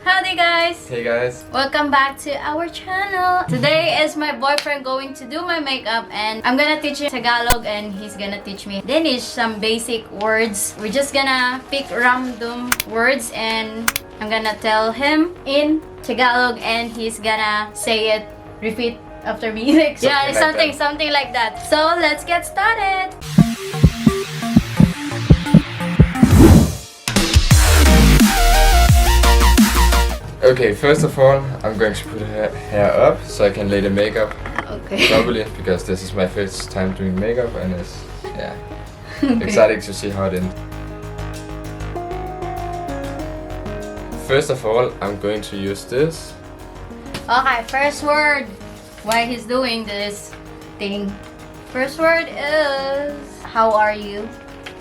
Howdy guys! Hey guys! Welcome back to our channel. Today is my boyfriend going to do my makeup and I'm gonna teach him Tagalog and he's gonna teach me Danish, some basic words. We're just gonna pick random words and I'm gonna tell him in Tagalog and he's gonna say it, repeat after me. Something like that. So let's get started. Okay, first of all, I'm going to put her hair up so I can lay the makeup Okay. properly because this is my first time doing makeup and it's exciting to see how it ends. First of all, I'm going to use this. Okay, first word. Why he's doing this thing. First word is how are you?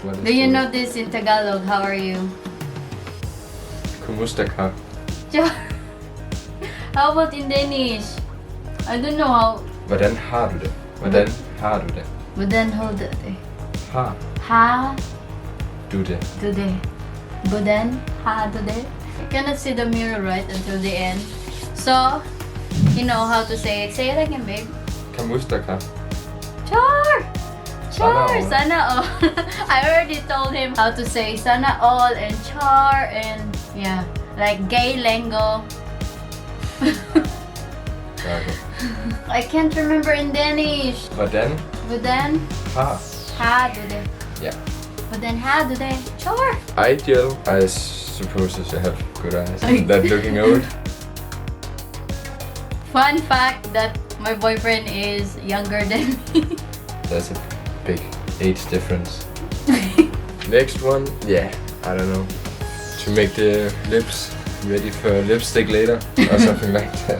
What is Do you it? know this in Tagalog? How are you? Kumusta ka? How about in Danish? I don't know how. Hvordan har du det? Hvordan har du det? Hvordan hold it? Har Ha du det? do det. Hvordan ha do det. You cannot see the mirror right until the end. So, you know how to say it. Say it again, babe. Kumusta ka? Char! Char! Sana all. Sana all. I already told him how to say sana all and char and yeah, like gay lingo. Okay. I can't remember in Danish. Hvordan Hvordan har? ha do det. Yeah. Hvordan ha do det. Char! Ideal. I suppose you should have good eyes. That looking old. Fun fact that my boyfriend is younger than me. That's a big age difference. Next one, I don't know. To make the lips ready for lipstick later or something like that.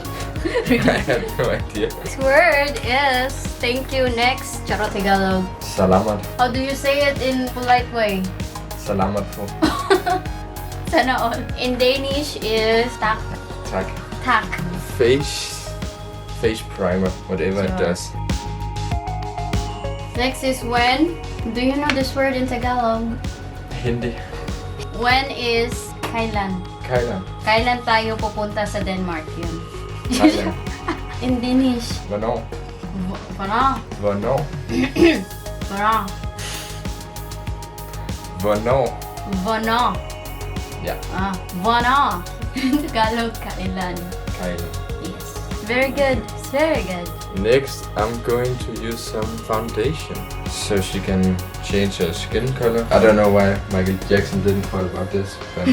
I have no idea. This word is thank you. Next, charooot Tagalog. Salamat. How do you say it in polite way? Salamat po. Sana all. In Danish is tak. Tak. Tak. Face primer, whatever it does. Next is when. Do you know this word in Tagalog? Hindi. When is kailan. Kailan. Kailan tayo pupunta sa Denmark yun? Kailan. In Danish. Hvornår. Hvornår? Hvornår. Hvornår? Hvornår. Hvornår? Yeah. Hvornår? Tagalog, kailan. Kailan. Yes. Very good. It's very good. Next, I'm going to use some foundation so she can change her skin color. I don't know why Michael Jackson didn't thought about this, but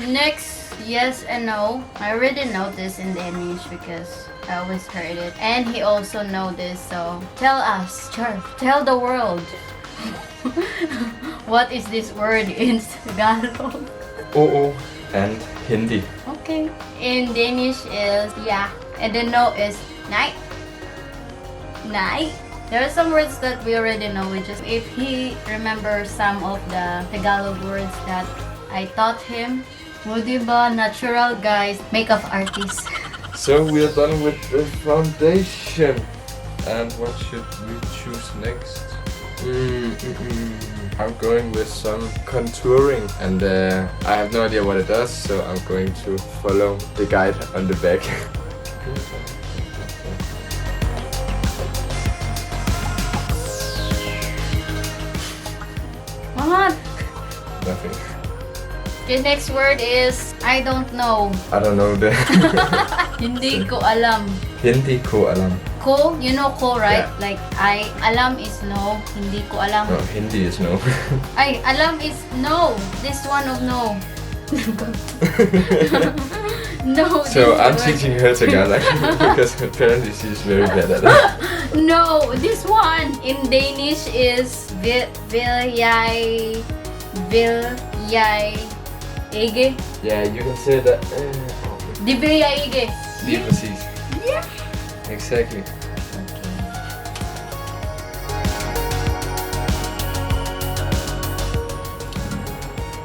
Next, yes and no. I already know this in Danish because I always heard it. And he also know this, so tell us, tell the world. What is this word in Tagalog? Oo and Hindi. Okay. In Danish is yeah. And then no is night. Night. There are some words that we already know. We just if he remembers some of the Tagalog words that I taught him. O diba, natural guys, makeup artist. So we are done with the foundation. And what should we choose next? I'm going with some contouring and I have no idea what it does, so I'm going to follow the guide on the back. What? Nothing. The next word is I don't know. I don't know the Hindi ko alam. Hindi ko alam. Ko, you know ko, right? Yeah. Like I alam is no. Hindi ko alam. No, Hindi is no. Ay, alam is no. This one of no. No. So this I'm word. teaching her Tagalog because apparently she's very bad at it. No, this one in Danish is viljay ege. Yeah, you can say that. Di viljay ege. Lige præcis. Yeah. Exactly.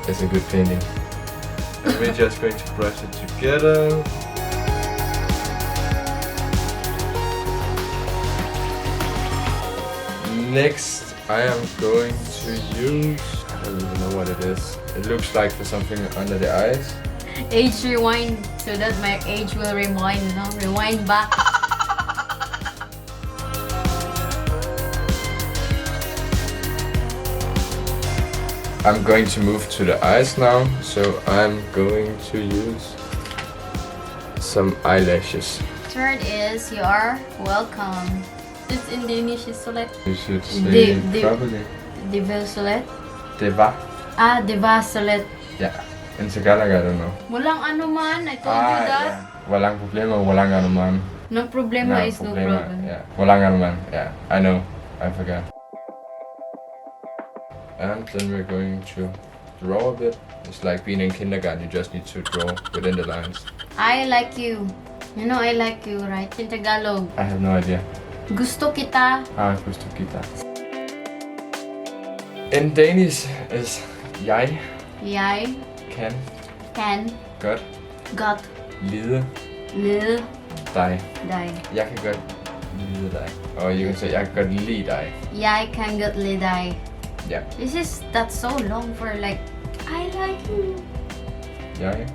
It's a good painting. And we're just going to brush it together. Next, I am going to use I don't even know what it is. It looks like for something under the eyes. Age rewind, so that my age will rewind, no? Rewind back. I'm going to move to the eyes now, so I'm going to use some eyelashes. Third is you are welcome. It's in Danish, sulit. You should say it properly. Diva sulit? Deva. Ah, diva sulit. Yeah. In Tagalog, I don't know. Walang ano man, I told you that. Yeah. Walang problema, walang ano man. No problema is no problem. Yeah. Walang ano man. Yeah. I know. I forgot. And then we're going to draw a bit. It's like being in kindergarten. You just need to draw within the lines. I like you. You know I like you, right? In Tagalog. I have no idea. Gusto kita. Gusto kita. In Danish is jeg Jeg kan godt lide lide dig. dig. Jeg kan godt lide dig. Or you can say jeg kan godt lide dig. Jeg kan godt lide dig. Yeah. That's so long for like I like you. Jeg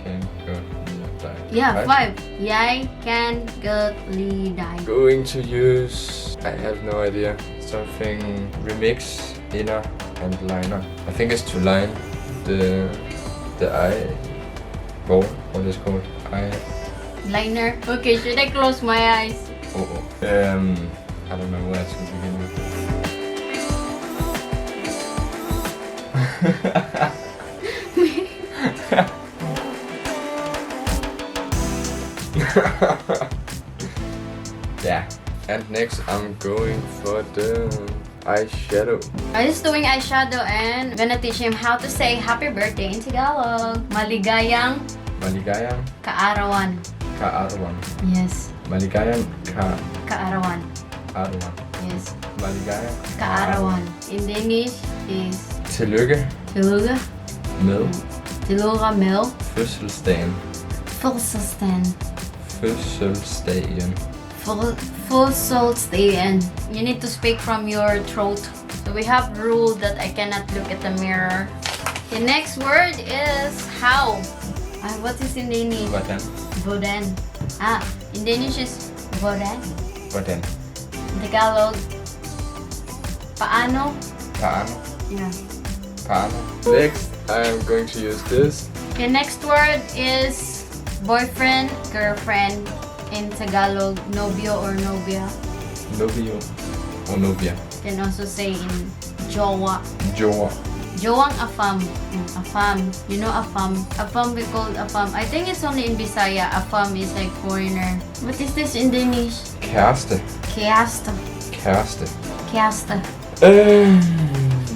kan godt lide dig. Yeah, Right? 5. Jeg kan godt lide dig. Going to use, I have no idea, something remix, inner and liner. I think it's to line the eye ball, what is it called? Eye. Liner. Okay, should I close my eyes? I don't know where to begin with. Yeah. And next I'm going for the eyeshadow. I'm just doing eyeshadow and I'm gonna teach him how to say happy birthday in Tagalog. Maligayang kaarawan. Kaarawan. Yes. Maligayang Kaarawan. kaarawan. Yes. Maligayang Kaarawan. In Danish is Tillykke Tillykke med med fødselsdagen. Fødselsdagen. Fødselsdagen. Fødselsdagen. You need to speak from your throat. So we have rule that I cannot look at the mirror. The next word is how. What is in Danish? Hvordan? Hvordan. In Danish is hvordan. Hvordan? In Tagalog, paano? Paano? Yeah. Paano? Next, I'm going to use this. The next word is boyfriend, girlfriend. In Tagalog, novio or novia. Novio or novia. You can also say in Jowa. Jowa. Jowang afam. Afam. You know afam? Afam we call afam. I think it's only in Bisaya. Afam is like foreigner. What is this in Danish? Kæreste. Kæreste. Kæreste. Kæreste.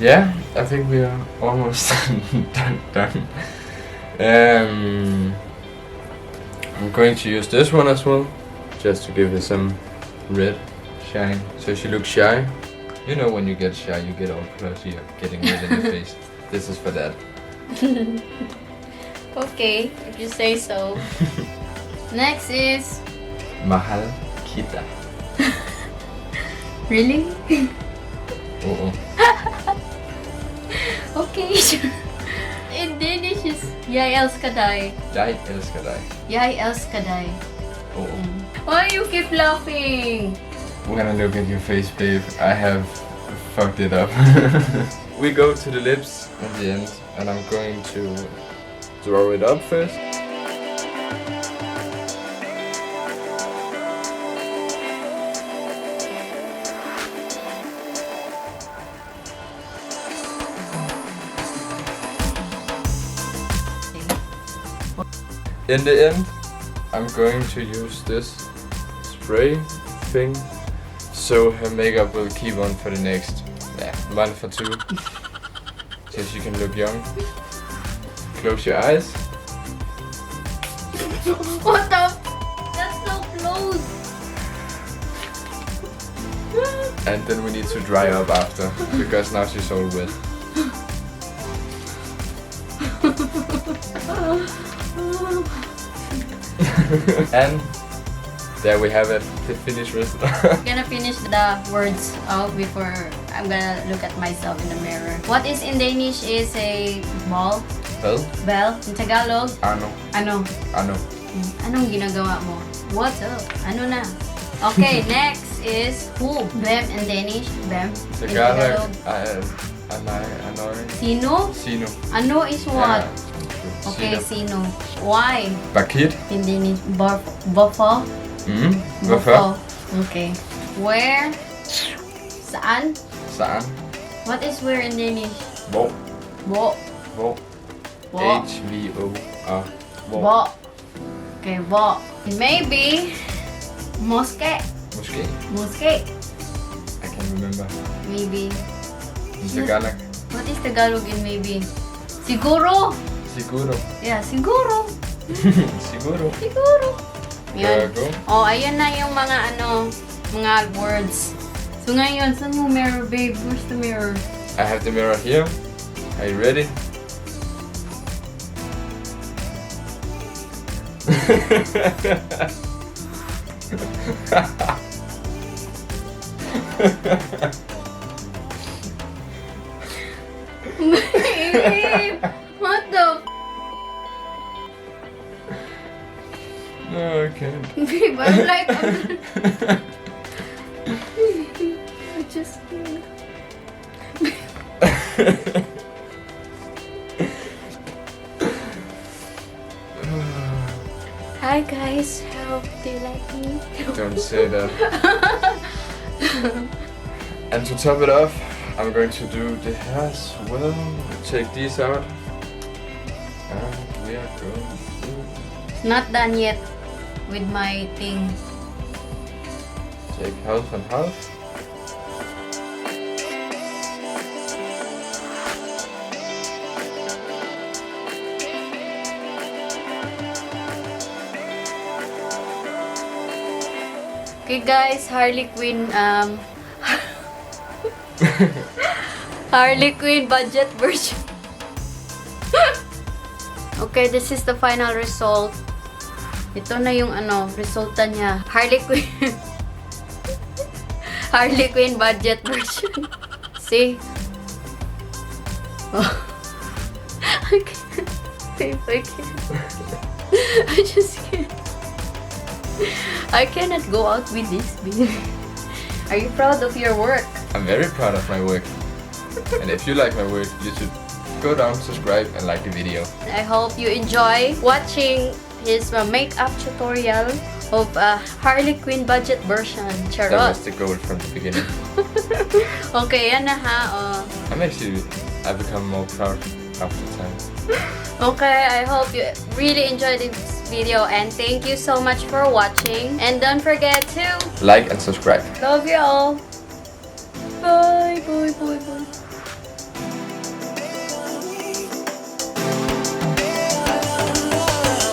Yeah, I think we are almost done. I'm going to use this one as well, just to give her some red shine, so she looks shy. You know when you get shy, you get all close, you're getting red in the face. This is for that. Okay, if you say so. Next is... Mahal kita. Really? Uh-oh. Okay. In Danish is jeg elsker dig. Jeg elsker dig. Jeg elsker dig. Uh-oh. Why you keep laughing? When I look at your face, babe, I have fucked it up. We go to the lips at the end, and I'm going to draw it up first. In the end, I'm going to use this spray thing, so her makeup will keep on for the next month or two, so she can look young. Close your eyes. What the? That's so close. And then we need to dry up after, because now she's all wet. And there we have it, the finished result. I'm gonna finish the words out before I'm gonna look at myself in the mirror. What is in Danish is a ball? Bell? Bell. In Tagalog? Ano. Ano? Ano. Anong ginagawa mo? What's up? Ano na? Okay, next is who? Bem in Danish? Bem. In Tagalog. Tagalog. Ano. Sino? Sino. Ano is what? Yeah. Okay, sino. Why? Bakit? In Danish, hvorfor? Hvorfor? Okay. Where? Saan? Saan? What is where in Danish? Hvor. Hvor. Hvor. Hvor. H-V-O-R. Hvor. Okay, hvor. Maybe. Mosque. Måske. Mosque. I can't remember. Maybe. In Tagalog. What is Tagalog in maybe? Siguro. Siguro. Yeah, siguro. Siguro. Siguro. Yan. Go. Oh, ayan na yung mga mga words. So ngayon, saan yung mirror, babe? Where's the mirror? I have the mirror here. Are you ready? Babe, what the No, I can't. babe, I'm like, I just can't. Hi guys, how do you like me? Don't say that. And to top it off, I'm going to do the hair as well. Take these out. And we are going to Not done yet with my thing. take half and half. Okay guys, Harley Quinn Harley Quinn budget version. Okay, this is the final result. Ito na yung resulta niya. Harley Quinn. Harley Quinn budget version. See? Oh. I can't. Babe, I can't. I just can't. I cannot go out with this, babe. Are you proud of your work? I'm very proud of my work. And if you like my work, you should go down, subscribe, and like the video. I hope you enjoy watching his makeup tutorial of Harley Quinn budget version. That Charooot. was the goal from the beginning. Okay, yan na ha. I become more proud after time. Okay, I hope you really enjoyed this video and thank you so much for watching. And don't forget to Like and subscribe. love you all. Bye, bye, bye, bye.